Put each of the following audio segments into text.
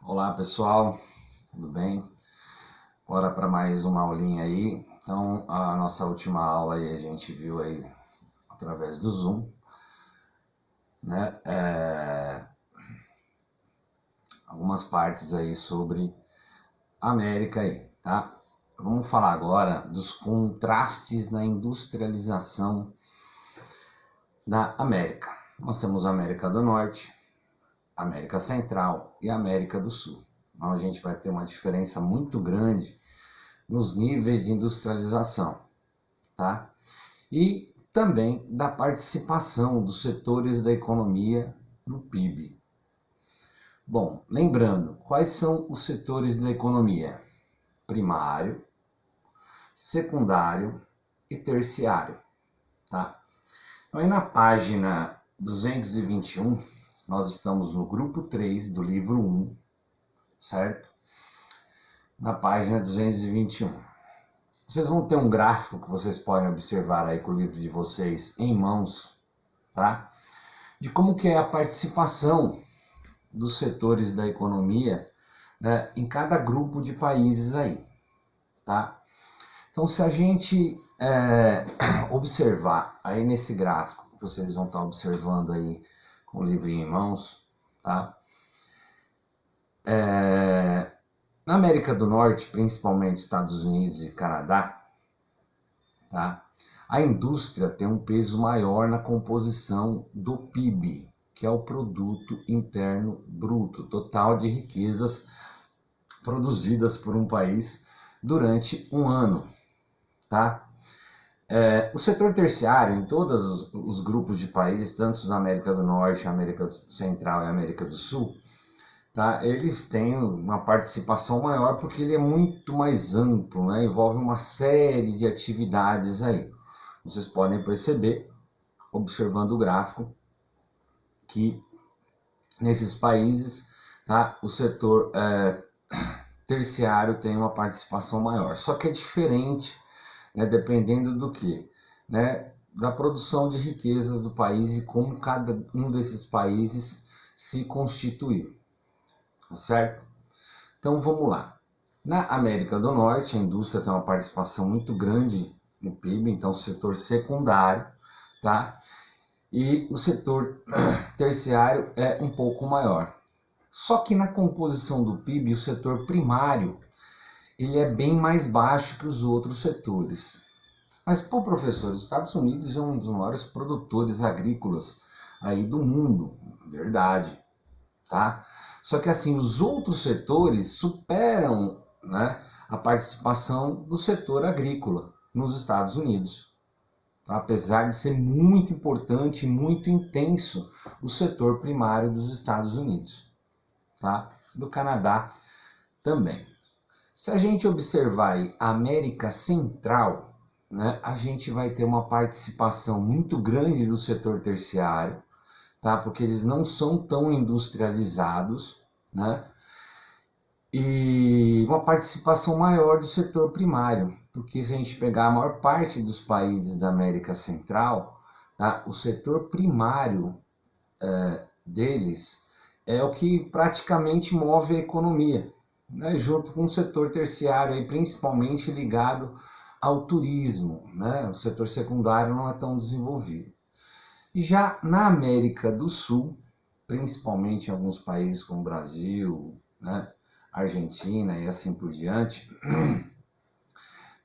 Olá pessoal, tudo bem? Bora para mais uma aulinha aí. Então, a nossa última aula aí a gente viu aí através do Zoom, né? Algumas partes aí sobre a América aí, tá? Vamos falar agora dos contrastes na industrialização da América. Nós temos a América do Norte, América Central e América do Sul. Então a gente vai ter uma diferença muito grande nos níveis de industrialização, tá? E também da participação dos setores da economia no PIB. Bom, lembrando, quais são os setores da economia? Primário, secundário e terciário, tá? Então, aí na página 221, nós estamos no grupo 3 do livro 1, certo? Na página 221. Vocês vão ter um gráfico que vocês podem observar aí com o livro de vocês em mãos, tá? De como que é a participação dos setores da economia, né, em cada grupo de países aí, tá? Então, se a gente observar aí nesse gráfico, que vocês vão estar observando aí com o livro em mãos, tá? Na América do Norte, principalmente Estados Unidos e Canadá, tá? A indústria tem um peso maior na composição do PIB, que é o Produto Interno Bruto, total de riquezas produzidas por um país durante um ano, tá? O setor terciário, em todos os grupos de países, tanto na América do Norte, América Central e América do Sul, tá? Eles têm uma participação maior porque ele é muito mais amplo, né? Envolve uma série de atividades aí. Vocês podem perceber, observando o gráfico, que nesses países, tá, o setor terciário tem uma participação maior. Só que é diferente, né, dependendo do que, né, da produção de riquezas do país e como cada um desses países se constituiu. Certo? Então vamos lá. Na América do Norte, a indústria tem uma participação muito grande no PIB, então o setor secundário, tá? E o setor terciário é um pouco maior. Só que na composição do PIB, o setor primário, ele é bem mais baixo que os outros setores. Mas, pô, professor, os Estados Unidos é um dos maiores produtores agrícolas aí do mundo, verdade, tá? Só que assim, os outros setores superam, né, a participação do setor agrícola nos Estados Unidos. Tá? Apesar de ser muito importante e muito intenso o setor primário dos Estados Unidos. Tá? Do Canadá também. Se a gente observar aí a América Central, né, a gente vai ter uma participação muito grande do setor terciário, tá? Porque eles não são tão industrializados, né? E uma participação maior do setor primário, porque se a gente pegar a maior parte dos países da América Central, tá? O setor primário deles é o que praticamente move a economia, né? Junto com o setor terciário, aí, principalmente ligado ao turismo, né? O setor secundário não é tão desenvolvido. Já na América do Sul, principalmente em alguns países como Brasil, né, Argentina e assim por diante,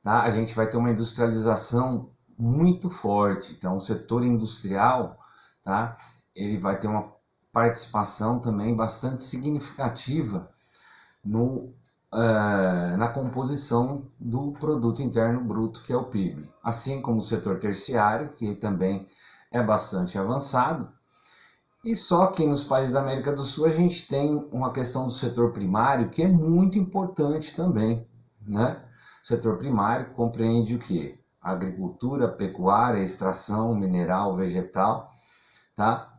tá, a gente vai ter uma industrialização muito forte. Então, o setor industrial, tá, ele vai ter uma participação também bastante significativa na composição do Produto Interno Bruto, que é o PIB. Assim como o setor terciário, que também é bastante avançado, e só que nos países da América do Sul a gente tem uma questão do setor primário que é muito importante também, né? O setor primário compreende o que? Agricultura, pecuária, extração mineral, vegetal, tá?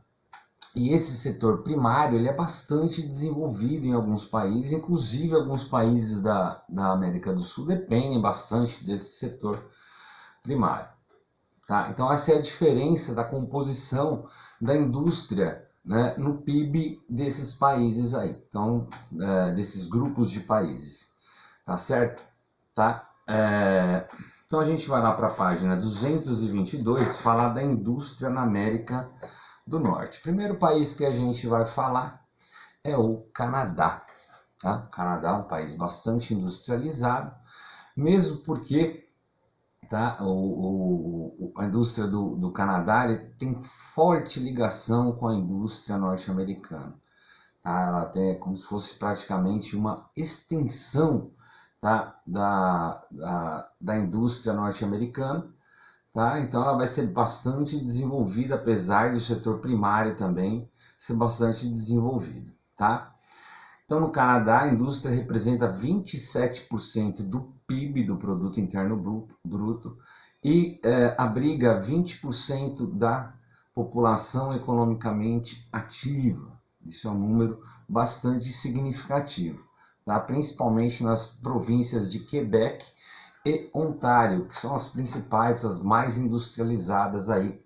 E esse setor primário ele é bastante desenvolvido em alguns países, inclusive alguns países da América do Sul dependem bastante desse setor primário. Tá? Então essa é a diferença da composição da indústria né, no PIB desses países aí, então, desses grupos de países, tá certo? Tá? Então a gente vai lá para a página 222, falar da indústria na América do Norte. O primeiro país que a gente vai falar é o Canadá. Tá? O Canadá é um país bastante industrializado, mesmo porque, tá, a indústria do Canadá tem forte ligação com a indústria norte-americana. Tá? Ela tem como se fosse praticamente uma extensão, tá, da indústria norte-americana. Tá? Então ela vai ser bastante desenvolvida, apesar do setor primário também ser bastante desenvolvido. Tá? Então no Canadá a indústria representa 27% do PIB, do Produto Interno Bruto, e abriga 20% da população economicamente ativa. Isso é um número bastante significativo, tá? Principalmente nas províncias de Quebec e Ontário, que são as principais, as mais industrializadas aí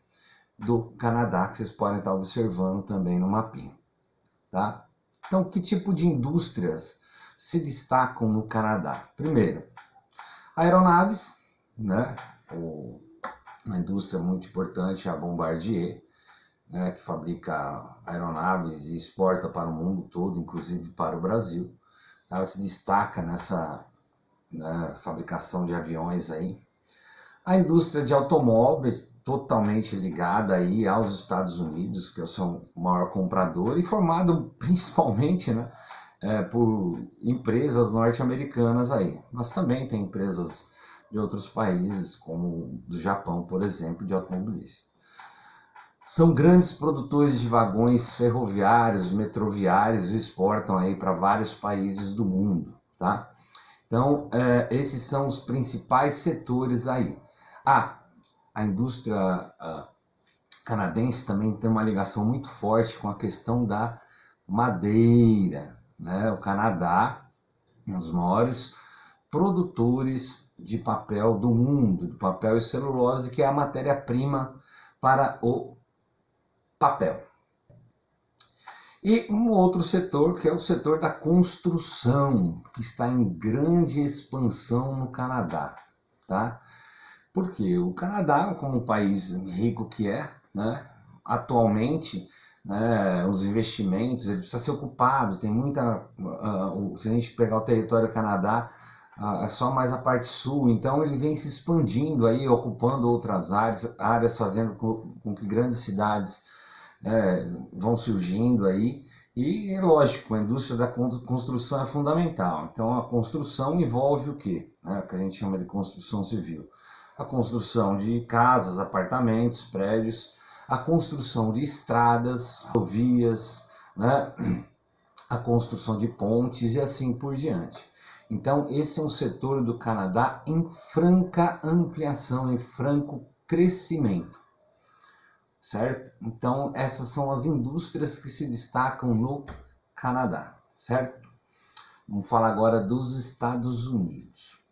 do Canadá, que vocês podem estar observando também no mapinha. Tá? Então, que tipo de indústrias se destacam no Canadá? Primeiro, aeronaves, né? Uma indústria muito importante é a Bombardier, né, que fabrica aeronaves e exporta para o mundo todo, inclusive para o Brasil. Ela se destaca nessa, né, fabricação de aviões aí. A indústria de automóveis, totalmente ligada aí aos Estados Unidos, que é o seu maior comprador, e formado principalmente, né, por empresas norte-americanas aí. Mas também tem empresas de outros países, como do Japão, por exemplo, de automobilistas. São grandes produtores de vagões ferroviários, metroviários e exportam aí para vários países do mundo, tá? Então, esses são os principais setores aí. A indústria canadense também tem uma ligação muito forte com a questão da madeira, né? O Canadá é um dos maiores produtores de papel do mundo, de papel e celulose, que é a matéria-prima para o papel. E um outro setor, que é o setor da construção, que está em grande expansão no Canadá, tá? Porque o Canadá, como um país rico que é, né, atualmente, né, os investimentos, ele precisa ser ocupado, tem muita... se a gente pegar o território do Canadá, é só mais a parte sul, então ele vem se expandindo aí, ocupando outras áreas fazendo com que grandes cidades vão surgindo aí, e é lógico, a indústria da construção é fundamental. Então a construção envolve o quê? O que a gente chama de construção civil. A construção de casas, apartamentos, prédios, a construção de estradas, rodovias, né? A construção de pontes e assim por diante. Então esse é um setor do Canadá em franca ampliação, em franco crescimento. Certo? Então essas são as indústrias que se destacam no Canadá, certo? Vamos falar agora dos Estados Unidos,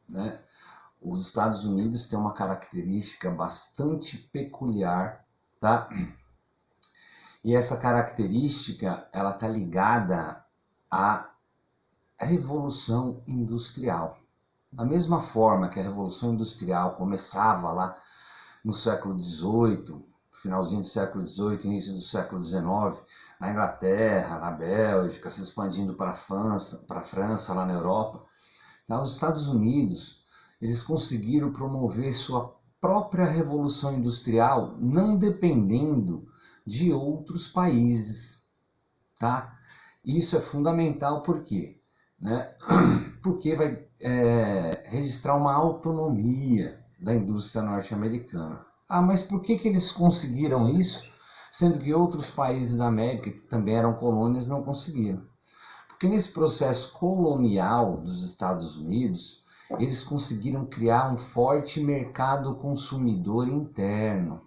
né? Os Estados Unidos têm uma característica bastante peculiar, tá? E essa característica, ela está ligada à Revolução Industrial. Da mesma forma que a Revolução Industrial começava lá no século XVIII, finalzinho do século XVIII, início do século XIX, na Inglaterra, na Bélgica, se expandindo para a França, lá na Europa. Então, os Estados Unidos, eles conseguiram promover sua própria revolução industrial, não dependendo de outros países, tá? Isso é fundamental, por quê? Né? Porque vai registrar uma autonomia da indústria norte-americana. Mas por que eles conseguiram isso, sendo que outros países da América, que também eram colônias, não conseguiram? Porque nesse processo colonial dos Estados Unidos, eles conseguiram criar um forte mercado consumidor interno,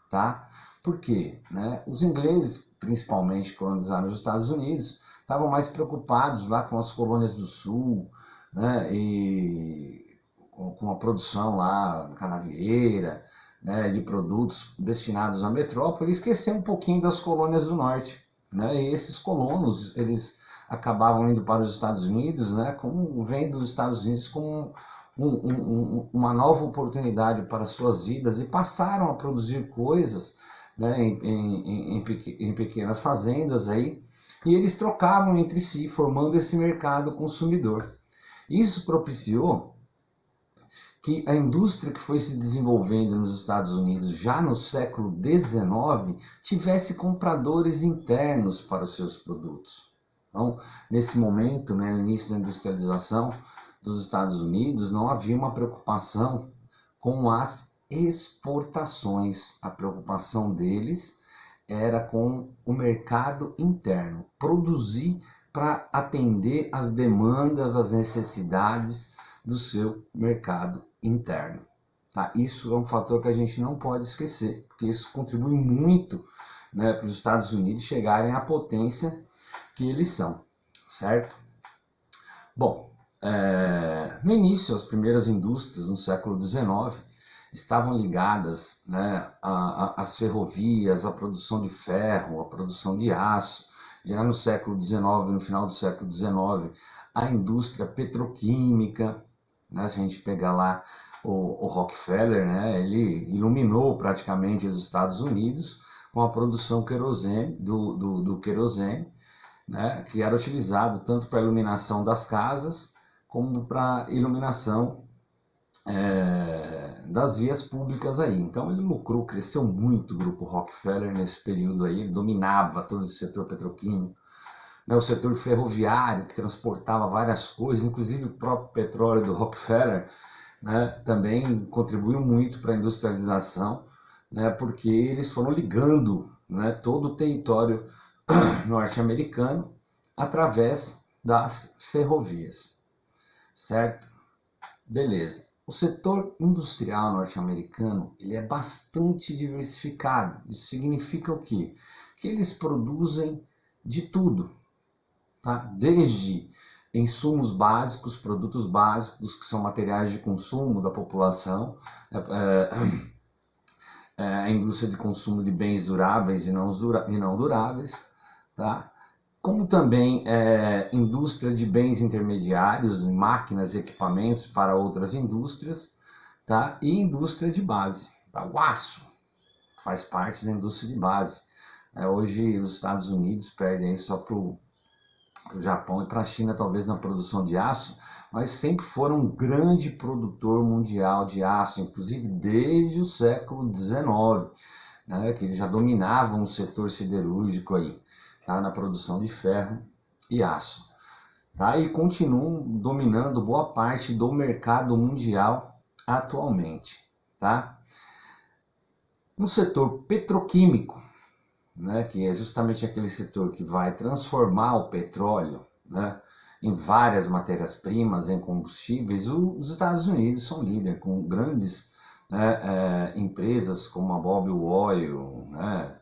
tá? Por quê? Né? Os ingleses, principalmente, colonizaram os Estados Unidos, estavam mais preocupados lá com as colônias do Sul, né? E com a produção lá canavieira, né, de produtos destinados à metrópole, e esquecer um pouquinho das colônias do norte, né? E esses colonos, eles acabavam indo para os Estados Unidos, né, vendo os Estados Unidos como uma nova oportunidade para suas vidas, e passaram a produzir coisas, né, em pequenas fazendas aí, e eles trocavam entre si, formando esse mercado consumidor. Isso propiciou que a indústria que foi se desenvolvendo nos Estados Unidos já no século XIX tivesse compradores internos para os seus produtos. Então, nesse momento, né, no início da industrialização dos Estados Unidos, não havia uma preocupação com as exportações. A preocupação deles era com o mercado interno, produzir para atender as demandas, as necessidades do seu mercado interno. Tá? Isso é um fator que a gente não pode esquecer, porque isso contribui muito, né, para os Estados Unidos chegarem à potência que eles são, certo? Bom, no início, as primeiras indústrias no século XIX estavam ligadas, né, às ferrovias, à produção de ferro, à produção de aço. Já no século XIX, no final do século XIX, a indústria petroquímica, né, se a gente pegar lá o Rockefeller, né, ele iluminou praticamente os Estados Unidos com a produção do querosene, né, que era utilizado tanto para a iluminação das casas como para a iluminação das vias públicas aí. Então ele lucrou, cresceu muito o grupo Rockefeller nesse período aí, ele dominava todo esse setor petroquímico, né, o setor ferroviário, que transportava várias coisas, inclusive o próprio petróleo do Rockefeller, né, também contribuiu muito para a industrialização, né, porque eles foram ligando, né, todo o território norte-americano através das ferrovias, certo? Beleza. O setor industrial norte-americano, ele é bastante diversificado. Isso significa o quê? Que eles produzem de tudo, tá? Desde insumos básicos, produtos básicos, que são materiais de consumo da população, a indústria de consumo de bens duráveis e não duráveis, tá? Como também indústria de bens intermediários, máquinas e equipamentos para outras indústrias, tá? E indústria de base. Tá? O aço faz parte da indústria de base. Hoje os Estados Unidos perdem só para o Japão e para a China, talvez, na produção de aço, mas sempre foram um grande produtor mundial de aço, inclusive desde o século XIX, né, que eles já dominavam o setor siderúrgico aí, tá, na produção de ferro e aço. Tá, e continuam dominando boa parte do mercado mundial atualmente. Tá? No setor petroquímico, né, que é justamente aquele setor que vai transformar o petróleo, né, em várias matérias-primas, em combustíveis, os Estados Unidos são líderes, com grandes, né, empresas como a Mobil Oil, né,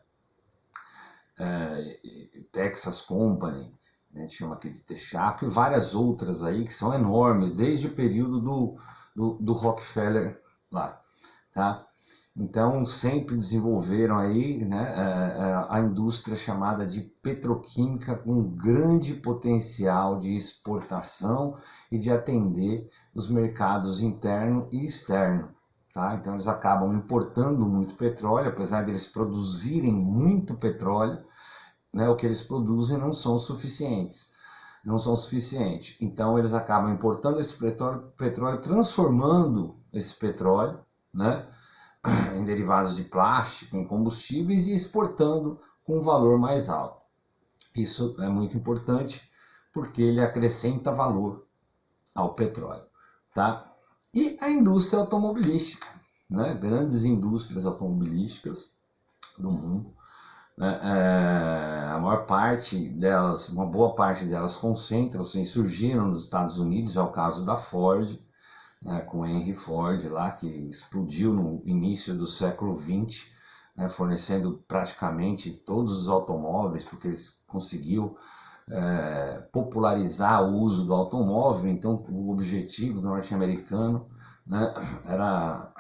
Texas Company, a gente chama aqui de Texaco, e várias outras aí que são enormes, desde o período do Rockefeller lá, tá? Então sempre desenvolveram aí, né, a indústria chamada de petroquímica, com grande potencial de exportação e de atender os mercados interno e externo. Tá? Então eles acabam importando muito petróleo, apesar de eles produzirem muito petróleo, né, o que eles produzem não são suficientes. Então eles acabam importando esse petróleo, transformando esse petróleo, né, em derivados de plástico, em combustíveis, e exportando com um valor mais alto. Isso é muito importante porque ele acrescenta valor ao petróleo. Tá? E a indústria automobilística, né? Grandes indústrias automobilísticas do mundo, né? A maior parte delas, uma boa parte delas concentram-se e surgiram nos Estados Unidos, é o caso da Ford, né, com Henry Ford lá, que explodiu no início do século XX, né, fornecendo praticamente todos os automóveis, porque eles conseguiu popularizar o uso do automóvel. Então o objetivo do norte-americano, né, era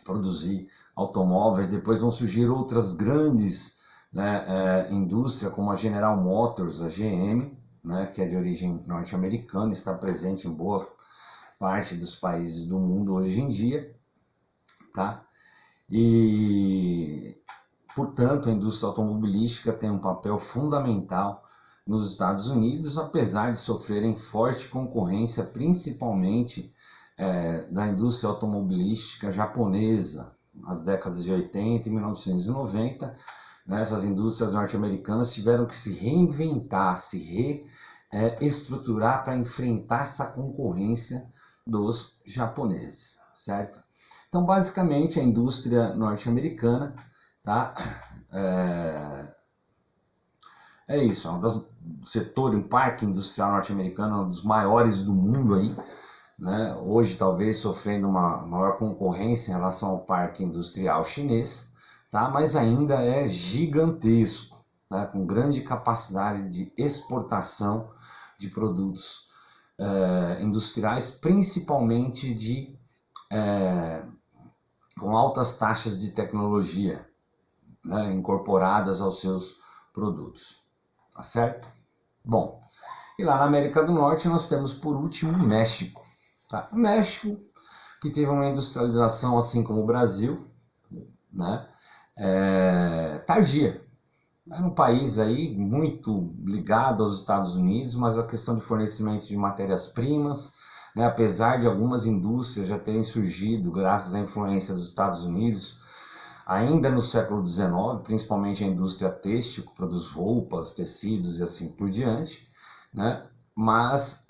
produzir automóveis, depois vão surgir outras grandes, né, indústrias, como a General Motors, a GM, né, que é de origem norte-americana, está presente em boa parte dos países do mundo hoje em dia, tá? E, portanto, a indústria automobilística tem um papel fundamental nos Estados Unidos, apesar de sofrerem forte concorrência, principalmente da indústria automobilística japonesa, nas décadas de 80 e 1990, né, essas indústrias norte-americanas tiveram que se reinventar, se reestruturar para enfrentar essa concorrência dos japoneses, certo? Então, basicamente, a indústria norte-americana, tá? É isso, o setor, o parque industrial norte-americano é um dos maiores do mundo aí, né? Hoje talvez sofrendo uma maior concorrência em relação ao parque industrial chinês, tá? Mas ainda é gigantesco, tá? Com grande capacidade de exportação de produtos industriais, principalmente com altas taxas de tecnologia, né, incorporadas aos seus produtos, tá certo? Bom, e lá na América do Norte nós temos por último o México, tá? O México, que teve uma industrialização assim como o Brasil, né, tardia. Era um país aí muito ligado aos Estados Unidos, mas a questão de fornecimento de matérias-primas, né, apesar de algumas indústrias já terem surgido graças à influência dos Estados Unidos, ainda no século XIX, principalmente a indústria têxtil, que produz roupas, tecidos e assim por diante, né, mas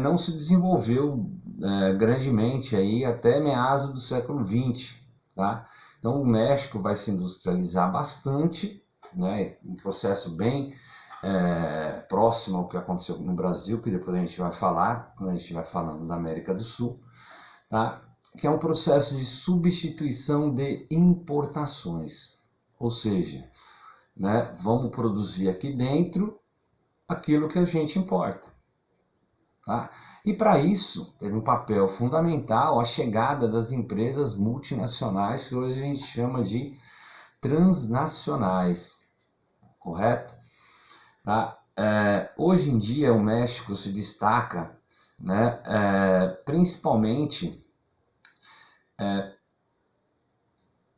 não se desenvolveu grandemente aí até meados do século XX, tá? Então o México vai se industrializar bastante, né, um processo bem próximo ao que aconteceu no Brasil, que depois a gente vai falar, quando a gente estiver falando da América do Sul, tá? Que é um processo de substituição de importações, ou seja, né, vamos produzir aqui dentro aquilo que a gente importa, tá? E para isso teve um papel fundamental a chegada das empresas multinacionais, que hoje a gente chama de transnacionais, correto? Tá? Hoje em dia o México se destaca, né, principalmente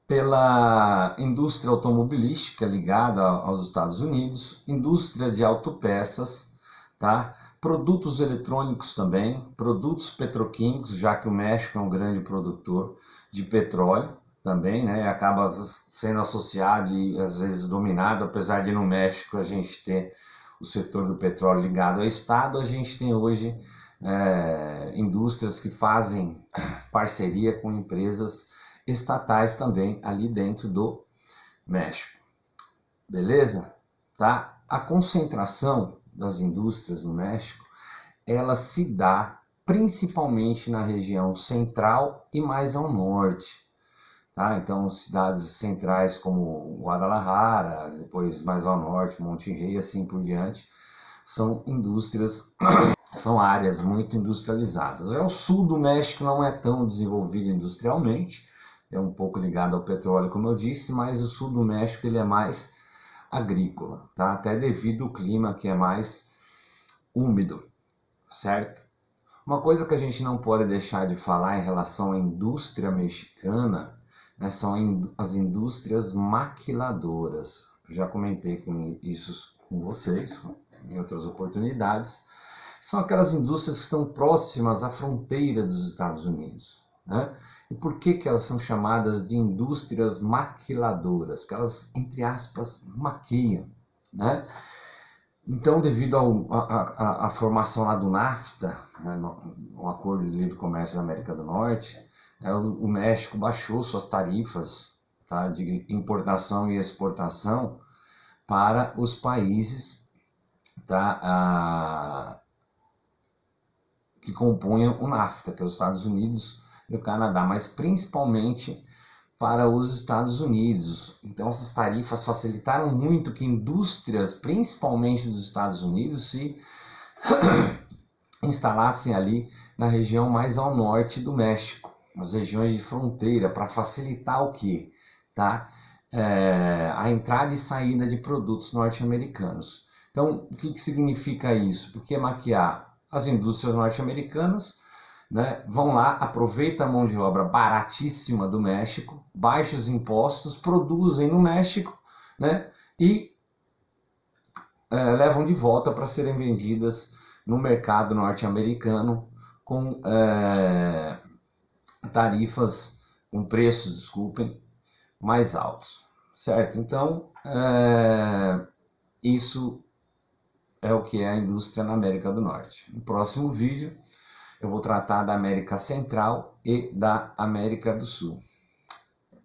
pela indústria automobilística ligada aos Estados Unidos, indústria de autopeças, tá? Produtos eletrônicos também, produtos petroquímicos, já que o México é um grande produtor de petróleo também, né? Acaba sendo associado e às vezes dominado, apesar de no México a gente ter o setor do petróleo ligado ao Estado, a gente tem hoje indústrias que fazem parceria com empresas estatais também ali dentro do México. Beleza? Tá? A concentração das indústrias no México, ela se dá principalmente na região central e mais ao norte. Tá? Então, cidades centrais como Guadalajara, depois mais ao norte, Monterrey, assim por diante, são indústrias, são áreas muito industrializadas. Já o sul do México não é tão desenvolvido industrialmente, é um pouco ligado ao petróleo, como eu disse, mas o sul do México ele é mais agrícola, tá? Até devido ao clima que é mais úmido, certo? Uma coisa que a gente não pode deixar de falar em relação à indústria mexicana, né, são as indústrias maquiladoras. Eu já comentei isso com vocês em outras oportunidades. São aquelas indústrias que estão próximas à fronteira dos Estados Unidos, né? E por que elas são chamadas de indústrias maquiladoras? Porque elas, entre aspas, maquiam, né? Então, devido à formação lá do NAFTA, né, o Acordo de Livre Comércio da América do Norte, o México baixou suas tarifas, tá, de importação e exportação para os países, tá, que compunham o NAFTA, que é os Estados Unidos e o Canadá, mas principalmente para os Estados Unidos. Então essas tarifas facilitaram muito que indústrias, principalmente dos Estados Unidos, se instalassem ali na região mais ao norte do México, nas regiões de fronteira, para facilitar o quê? tá? A entrada e saída de produtos norte-americanos. Então, o que significa isso? Porque maquiar as indústrias norte-americanas, né, vão lá, aproveitam a mão de obra baratíssima do México, baixos impostos, produzem no México, né, e levam de volta para serem vendidas no mercado norte-americano com tarifas, com preços, desculpem, mais altos, certo? Então, isso é o que é a indústria na América do Norte. No próximo vídeo, eu vou tratar da América Central e da América do Sul.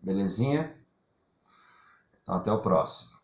Belezinha? Então, até o próximo.